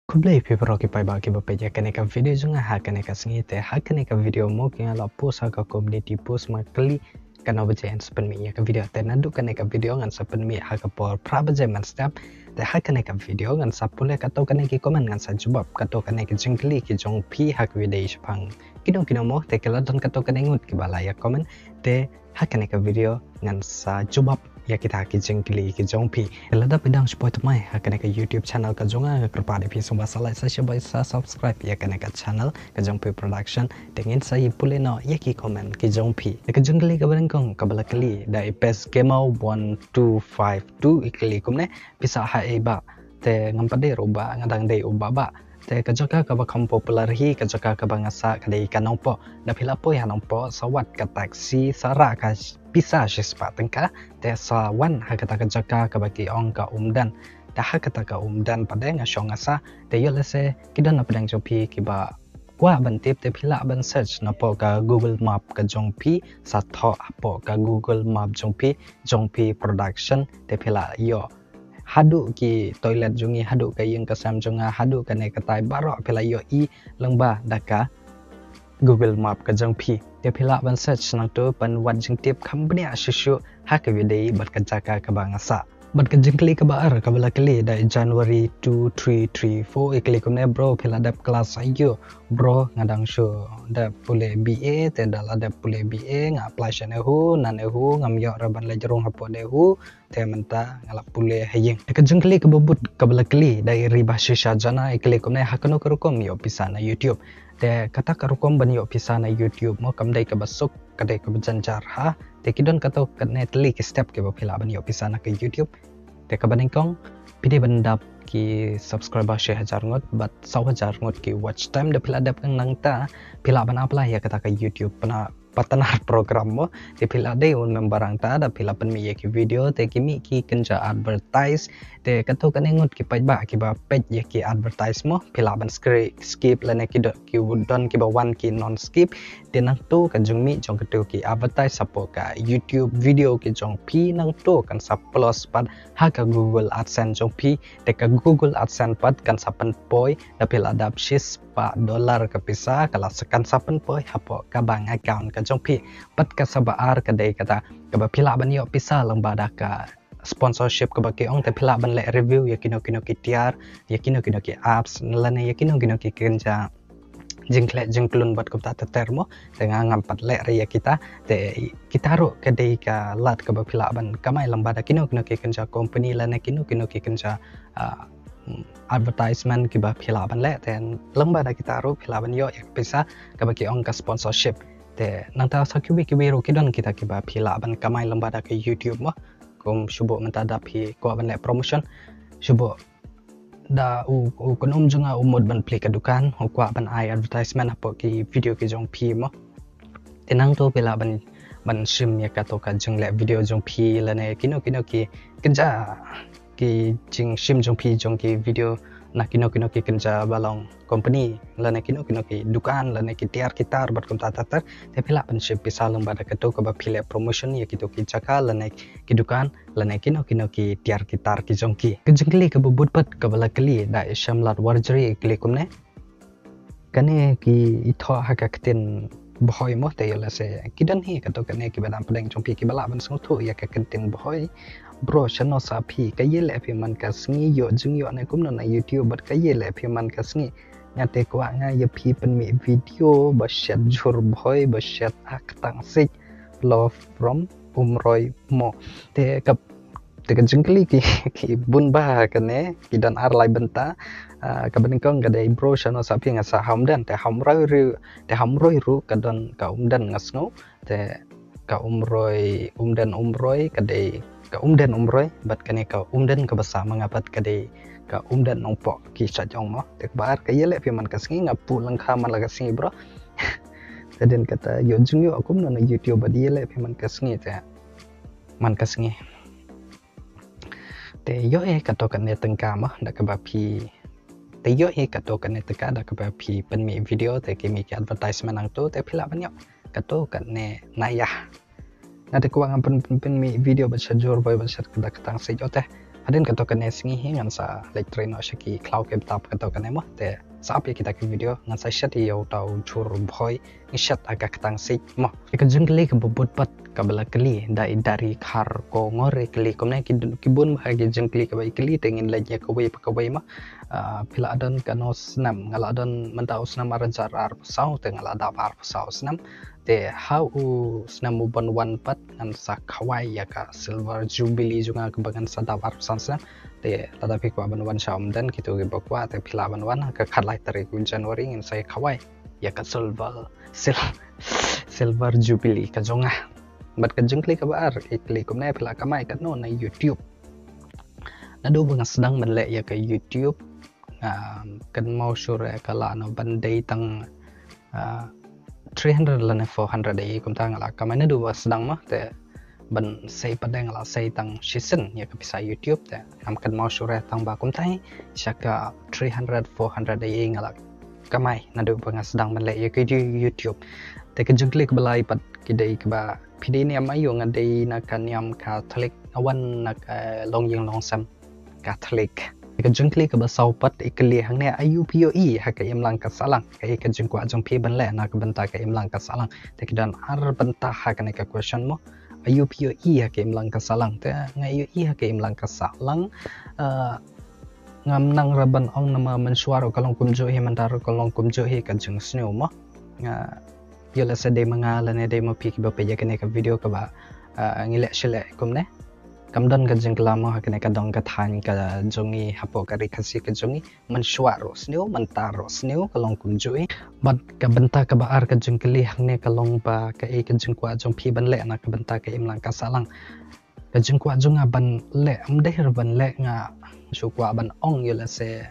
Kublai pipro ki pai ba ki ba peja kaneka video junga ha kaneka sngite ha kaneka video mo ki ngala post ha ka community post ma kli kana baje en sepen mi ya ka video te nandu kaneka video ngan sepen mi ha ka por pra baje man step te ha kaneka video ngan sapule ka to kaneki comment ngan sa jubab ka to kaneki jingkli ki jong pi ha ka video shpang kino mo te kala don ka to kanengut ki bala ya comment te ha kaneka video ngan sa jubab ya kita ki jengkli ki jongpi lada pedang support mai hakane ka YouTube channel ka jonga kerpa de pi sumba salai sa shabai sa subscribe ya kana ka channel ka jongpi production dengan saya pule no ya ki comment ki jongpi ka jengkli ka barengkong ka balakli da ipes kemo 1252 ikli kumne bisa ha e ba te ngampade roba ngadang dei uba ba te ka joka ka ba kom popular hi ka joka ka bangasa ka dei ka nongpo da pilapo ya nongpo sawat ka taksi sara ka bisa shispa tengka te sawan hakata ka jaka ka baki ong ka umdan ta hakata ka umdan pada ngasong asa te yolese kidan na pedang jopi ki ba kwa bantip te phila ban search na po ka Google Map ka jongpi sa tho apo ka Google Map jongpi production te phila yo hadu ki toilet jungi hadu ka yung kasam junga hadu ka ne katai baro phila yo I lengba daka Google Map ka jongpi te phila ban search nang to pan wan jing tip company asushu ha ka videi bat ka jaka ka bangasa bat ka jingkli ka baar ka bala kali da January 2334 ikli kumne bro phila dap class ayo bro ngadang shu da pule BA te dala da pule BA nga apply shane hu nan hu ngam yo raban le jerung hapo de hu te menta ngala pule hayeng ka jingkli ka bubut ka bala kali da riba shisha jana ikli kumne hakano ka rukom yo pisana YouTube te kata karukom ban yo pisana YouTube mo kam dai ka basuk kadai ka berjanjar ha te kidon kato kane teli ki step ke bapila ban yo pisana ke YouTube te ka banengkong pide bandap ki subscriber 1000 ngot bat 1000 ngot ki watch time de pila dap kang nangta pila ban apply ya kata ka YouTube pana patanar program mo te pila de un membarang ta da pila pen mi ki video te ki mi ki kenja advertise te kato kane ngot ki pai ba ki ba page ya ki advertise mo pila ban skip lane ki do ki don ki ba one ki non skip te nang to kan jong mi jong kato ki advertise sapo ka YouTube video ki jong pi nang to kan sa plus pat ha ka Google AdSense jong pi te ka Google AdSense pat kan sa pen poi da pila dap shis pa dollar ka pisa kala sekan sa pen poi hapo ka bang account ka jong pi pat ka sa baar ka dei kata ka ba pila ban yo pisa lang bada ka sponsorship ka baki ong te pila ban le review yakino ki tiar yakino ki apps lane yakino ki kenja jingklun buat kita termo dengan ngampat le ria kita te kita ro ke dei ka lat ka bapila ban kamai lambada kino ki kenja company lane kino ki kenja advertisement ki bapila ban le ten lambada kita ro pila ban yo yak pisa ka baki ong ka sponsorship te nanta sakibi ki biro kidon kita ki bapila ban kamai lambada ke YouTube mo kum shubo mentada pi ko ban le promotion shubo da u konum junga umod ban play ka dukan u kwa ban ai advertisement apo ki video ki jong pi mo tenang to pela ban sim ya ka to ka jong le video jong pi lane kino ki kenja ki jing sim jong pi jong ki video na kino ki kenja balong company lane kino ki dukan lane ki tiar kitar bat kum ta tar te pela ban sim pi salong bada ka to ka ba pile promotion ya kito ki chaka lane ki dukan lane kino ki tiar kitar ki jong ki kejengli ka bubut pat ka bala kali da shamlat warjri kli kumne kane ki itho ha ka ktin boy mo te yala se kidan hi ka to kane ki badam pedang jong pi ki bala ban sung thu ya ka ktin boy bro chano sa phi ka yele phi man ka sngi yo jung yo na kum na YouTube bat ka yele phi man ka sngi ngate kwa nga ya phi pen mi video ba shat jur boy ba shat ak tang sik love from umroy mo te ka jengkli ki bun ba kane kidan ar lai benta ka beningkong ka dei bro chano sa phi nga sa hamdan te hamroi ru ka don ka umdan ngasngo te ka umroy ka dei ka umroy bat kane ka umdan ka basa mangapat ka dei ka umdan nongpo ki sajong mo te bar ka yele pi man ka singi ngapu langkha man laga singi bro teden kata yo jung yo akum na YouTube ba yele pi man ka singi te man ka singi te yo e ka to ka ne tengka mo da ka ba pi te yo e ka to ka ne teka da ka ba pi pen mi video te ki mi ki advertisement nang to te phila ban yo ka to ka ne naya na te kuang pen mi video ba sajor boy ba sat ka tang se yo te Hadin katokan singi ngan sa elektrik no shaki cloud ke tap katokan mo te saap ya kita ke video ngan sa shat yo tau chur boy ngishat agak tang sik mo ke jengkli ke bobot pat kabala kli dari khar ko ngore kli komne kibun bahagi jengkli ke bai kli tengin lagi ke bai ma pila adon kano snam ngala adon mentau snam arajar ar sau te ngala da ar sau snam te how snam ubon one pat ngan sa khawai ya ka silver jubilee juga kebangan sa da ar sans te tetapi ko ban wan sham dan kitu ge bakwa te pila ban wan ka khalai tarik Januari ngin saya khawai ya ka silver jubilee ka jonga bat ka jengkli ka bar ikli komne pila kamai ka no na YouTube nado bang sedang menlek ya ke YouTube kan mau sure kala no bandai tang 300 lana 400 ai kum tang la kamai nado ba sedang mah te ban sei padang la sei tang season ya ke bisa YouTube te am kan mau sure tang ba kum tai syaka 300 400 ai ngala kamai nado bang sedang menlek ya ke YouTube te ke jengkli ke balai pat kidai ke ba pidi ni amayo ngadai nakan yam Catholic awan nak long yang long sam Catholic ke jengkli ke basau pat ikli hang ne IUPOE ha ke imlang ka salang ke jengkwa jong pi ban le na ke benta ke imlang ka salang te dan ar benta ha ke ka question mo IUPOE ha ke imlang ka salang te ngai IUPOE ha ke imlang ka salang ngam nang raban ong nama mensuaro kalong kumjo he mandar kalong kumjo he ka jeng snu mo yola sede mangala ne de mo pi ki ba pe ka ne ka video ka ba ngile shile kumne kamdon ka jeng kelamo ha kene ka dong ka than ka jongi hapo ka rikasi ka jongi mensuaro snu mantaro snu kalong kumjo bat ka benta ka ba ar ka jeng keli hang ne kalong ba ka ka jeng kwa jong pi ban le na ka benta ka imlang ka salang ka jeng kwa jong ban le amde ban le nga su kwa ban ong yola se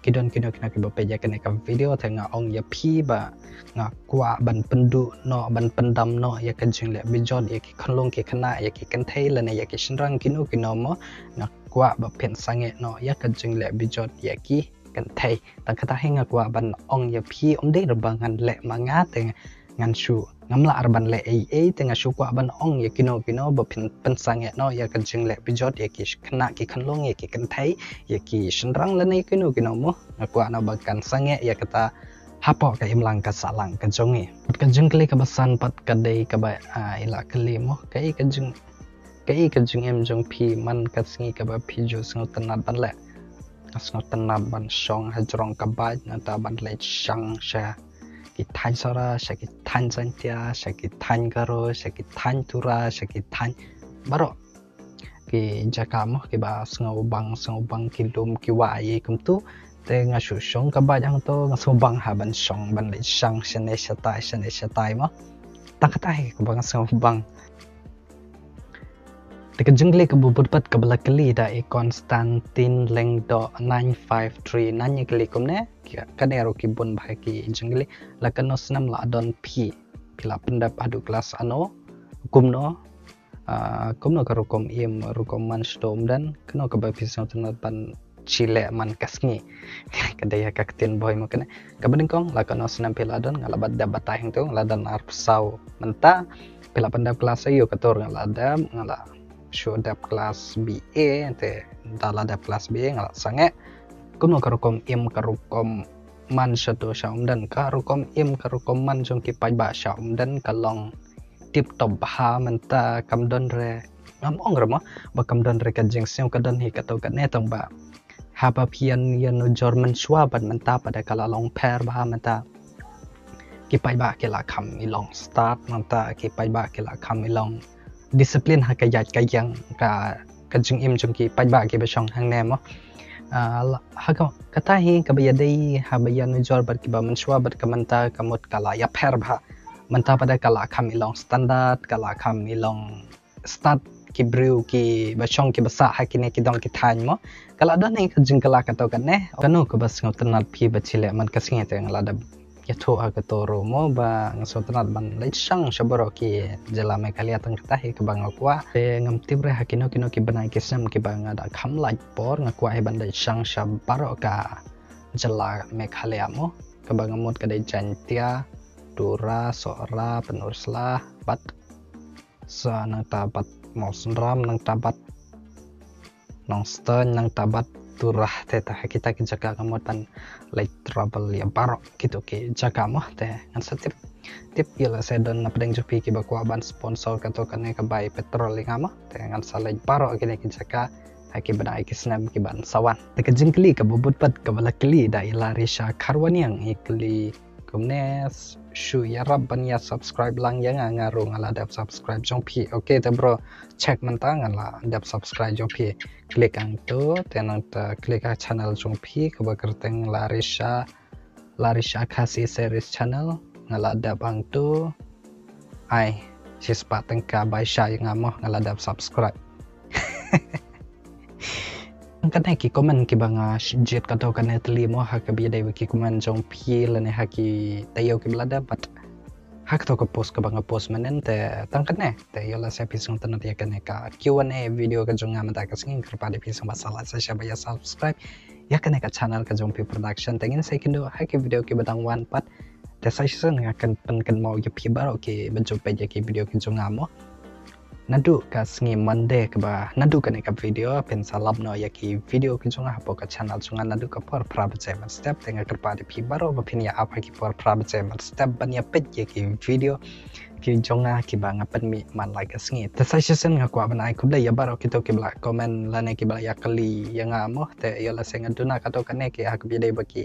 kidon kina ki ba peja kene ka video tengah ong ya pi ba nga kwa ban pendu no ban pendam no ya kan jing le bijon ya ki khanlong ki khana ya ki kan thai la ne ya ki shinrang kino mo nga kwa ba pen sange no ya kan jing le bijon ya ki kan thai ta kata hinga kwa ban ong ya pi om de bangan le manga teng ngan su ngamla arban le ai tengah su kwa ban ong ya kino ba pen sange no ya kan jing le bijon ya ki khana ki khanlong ya ki kan thai ya ki shinrang la ne kino mo kwa na bakan sange ya kata hapo ka imlang ka salang ka jongi ka jengkli ka basan pat ka dei ka ba ila kli mo kai ka jeng em jong pi man ka singi ka ba pi jo sngo tanat ban le sngo tanat ban shong ha jrong ka ba na ta ban le shang sha ki than sara sha ki than santia sha ki than garo sha ki than tura sha ki than baro ki jaka mo ki ba sngo bang ki lum ki wa ye kum tu te nga su shong ka ba jang to nga so bang ha ban shong ban le shang shane shatai mo takatai ko bang so bang te ka jengli ka bubut pat ka bala kli da e Constantine Lengdo 953 nanya kli kumne ka ne ro ki bun ba ki jengli la ka no snam la don pi pila pendap adu kelas ano kumno ka rukom im rukom man stom dan keno ka ba pisau tenat ban Chile man kasngi kadaya kaktin boy mo kana kabadingkong la kano snam pila don ngalabat da batahing tu ngaladan arpsau menta pila pandap kelas ayo kator ngaladam ngala show dap kelas BA te dala dap kelas BA ngala sange kuno karukom im karukom man satu syaum dan karukom im karukom man jong ki ba syaum dan kalong tip top ha menta kamdon re ngam ong remo ba kamdon re ka jeng sew kadon hi kato ka netong ba haba pian yan German swaban menta pada kala long pair bah menta kipai ba kela kham ilong start menta kipai ba kela kham ilong discipline ha kayat kayang ka kajing im jung ki pai ba ki besong hang ne mo ha ka kata hi ka ba dei ha ba yan German ki ba man swabat ka menta kamot kala ya pair bah menta pada kala kham ilong standard kala kham ilong start ki brew ki bachong ki basa ha ki ne ki dong ki than mo kala don nei jing kala ka to kan ne kanu ko bas ngau tanat pi bachile man ka singe te ngala da yatho a ka toro mo ba ngaso tanat ban lai sang shabaro ki jela me kalia tang ta he ka bang kwa te ngam tibre ha kino ki banai ki sam ki bang ada kham lai por ngakwa he ban dai sang shabaro ka jela me kalia mo ka bang amot ka dai jantia dura sora penurslah bat sa nang tabat mau senram nang tabat nong stern nang tabat turah teta kita jaga kamutan like trouble ya barok gitu ke jaga mah teh ngan setip tip yala sedon na pedeng jupi ki bakwa ban sponsor kato kane ka bai petrol ngama teh ngan salai barok kene ki jaga ki bana ki snam ki ban sawan te ka jingkli ka bubut pat ka bala kli da ila risha karwaniang ikli kumnes shu ya rabban ya subscribe lang yang ngaru ngala dap subscribe jong pi okay te bro check mentang ngala dap subscribe jong pi klik ang tu tenang ta klik a channel jong pi ka bakerteng Larisha Kasi series channel ngala dap ang tu ai sispa tengka bai sha yang amoh ngala dap subscribe kan ki komen ki banga jet kato kan netli mo ha ka bi dai ki komen jong pi lane ha ki tayo ki blada but hak to ko post ka banga post manen te tang kan ne te yola sa pisong tan ya kan ka Q&A video ka jong ngam ta ka singin kerpa di pisong masalah sa siya ya subscribe ya kan ka channel ka jong pi production tengin sa kindo ha ki video ki batang one part te sa siya akan pen mau ya pi baro ki benjumpa ja ki video ki jong ngamo nadu ka sngi Monday ka ba nadu ka ne ka video pen salab no ya ki video ki junga hapo ka channel junga nadu ka por private channel step tenga kerpa di pi baro ba pin ya apa ki por private channel step ban ya pet ya ki video ki junga ki ba ngapen mi man like ka sngi te sa sesen nga kwa ban ai kubla ya baro ki to ki bla comment la ne ki bla ya kali ya nga mo te ya la senga duna ka to ka ne ki hak bi dai ba ki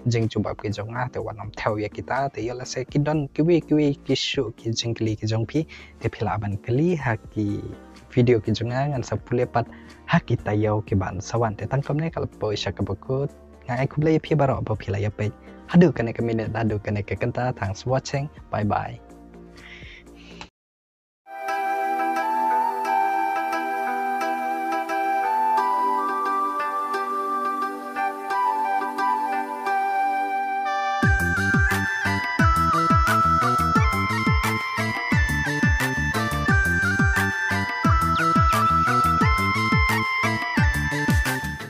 jing chuba ki junga te wanam thau ya kita te ya la se ki don ki ki shu ki jing kli ki jong pi te phila ban kli hak ki video ki junga ngan sa pulepat hak kita yau ki ban sawan te tangkom ne kal po isha ka bakut ngai kubla ya pi baro ba phila ya pe hadu kane ka minute hadu kane ka kanta thanks for watching bye bye